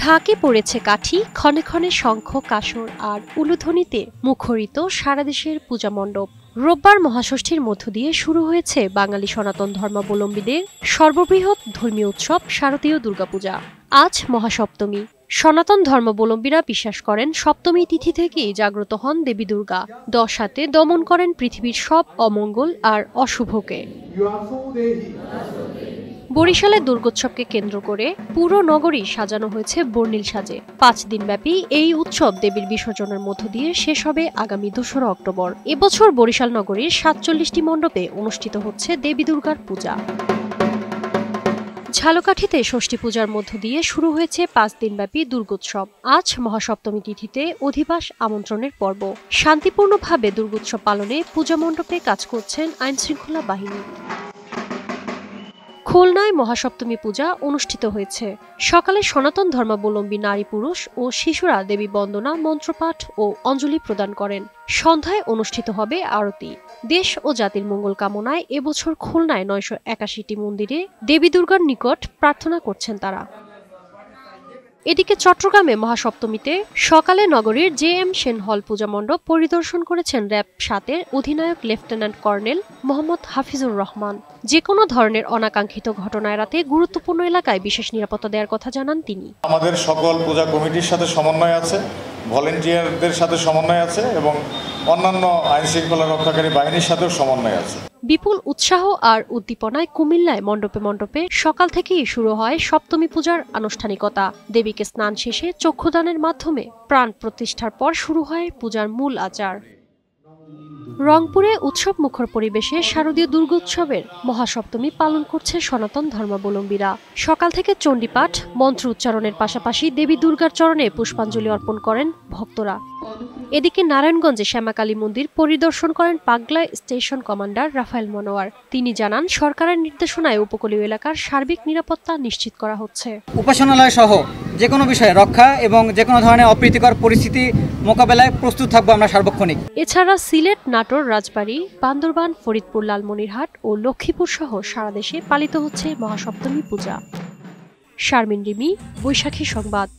ঝাঁকে পড়েছে কাঠি, ক্ষণে ক্ষণে শঙ্খ কাসর আর উলুধ্বনিতে মুখরিত সারা দেশের পূজা মণ্ডপ। রোববার মহাষষ্ঠীর মধ্য দিয়ে শুরু হয়েছে বাঙালি সনাতন ধর্মাবলম্বীদের সর্ববৃহৎ ধর্মীয় উৎসব শারদীয় দুর্গাপূজা। আজ মহাসপ্তমী। সনাতন ধর্মাবলম্বীরা বিশ্বাস করেন সপ্তমী তিথি থেকেই জাগ্রত হন দেবী দুর্গা। 10 হাতে দমন করেন পৃথিবীর সব অমঙ্গল আর অশুভকে। বরিশালের দুর্গোৎসবকে কেন্দ্র করে পুরো নগরী সাজানো হয়েছে বর্ণিল সাজে। 5 দিনব্যাপী এই উৎসব দেবীর বিসর্জনের মধ্য দিয়ে শেষ হবে আগামী 2রা অক্টোবর। এবছর বরিশাল নগরীর 47টি মণ্ডপে অনুষ্ঠিত হচ্ছে দেবী দুর্গার পূজা। ঝালকাঠিতে ষষ্ঠী পূজার মধ্য দিয়ে শুরু হয়েছে 5 দিনব্যাপী দুর্গোৎসব। আজ মহাসপ্তমী তিথিতে অধিবাস আমন্ত্রণের পর্ব। শান্তিপূর্ণভাবে দুর্গোৎসব পালনে পূজা মণ্ডপে কাজ করছেন আইনশৃঙ্খলা বাহিনী। খুলনায় মহাসপ্তমী পূজা অনুষ্ঠিত হয়েছে। সকালে সনাতন ধর্মাবলম্বী নারী পুরুষ ও শিশুরা দেবী বন্দনা, মন্ত্রপাঠ ও অঞ্জলি প্রদান করেন। সন্ধ্যায় অনুষ্ঠিত হবে আরতি। দেশ ও জাতির মঙ্গল কামনায় এবছর খুলনায় 981টি মন্দিরে দেবী দুর্গার নিকট প্রার্থনা করছেন তারা। এদিকে চট্টগ্রামে মহাসপ্তমীতে সকালে নগরীর জে.এম. সেন হল পূজা মণ্ডপ পরিদর্শন করেছেন র্যাব 7-এর অধিনায়ক লেফটেন্যান্ট কর্নেল মোহাম্মদ হাফিজুর রহমান। যে কোনো ধরনের অনাকাঙ্ক্ষিত ঘটনা এড়াতে গুরুত্বপূর্ণ এলাকায় বিশেষ নিরাপত্তা দেওয়ার কথা জানান তিনি। আমাদের সকল পূজা কমিটির সাথে সমন্বয় আছে, ভলেন্টিয়ারদের সাথে সমন্বয় আছে এবং অন্যান্য আইন শৃঙ্খলা রক্ষাকারী বাহিনীর সাথেও সমন্বয় আছে। বিপুল উৎসাহ আর উদ্দীপনায় কুমিল্লায় মণ্ডপে মণ্ডপে সকাল থেকেই শুরু হয় সপ্তমী পূজার আনুষ্ঠানিকতা। দেবীকে স্নান শেষে চক্ষুদানের মাধ্যমে প্রাণ প্রতিষ্ঠার পর শুরু হয় পূজার মূল আচার। রংপুরে উৎসব মুখর পরিবেশে শারদীয় দুর্গোৎসবের মহাসপ্তমী পালন করছে সনাতন ধর্মাবলম্বীরা। সকাল থেকে চণ্ডীপাঠ, মন্ত্র উচ্চারণের পাশাপাশি দেবী দুর্গার চরণে পুষ্পাঞ্জলি অর্পণ করেন ভক্তরা। এদিকে নারায়ণগঞ্জে শ্যামাকালী মন্দির পরিদর্শন করেন পাগলা স্টেশন কমান্ডার রাফায়েল মনোয়ার। তিনি জানান, সরকারের নির্দেশনায় উপকূলীয় এলাকার সার্বিক নিরাপত্তা নিশ্চিত করা হচ্ছে। উপাসনালয় সহ যে কোনো বিষয়ে রক্ষা এবং যে কোনো ধরনের অপ্রীতিকর পরিস্থিতি মোকাবেলায় প্রস্তুত থাকবো আমরা সার্বক্ষণিক। এছাড়া সিলেট, নাটোর, রাজবাড়ী, বান্দরবান, ফরিদপুর, লালমনিরহাট ও লক্ষ্মীপুর সহ সারা দেশে পালিত হচ্ছে মহাসপ্তমী পূজা। শারমিন রিমি, বৈশাখী সংবাদ।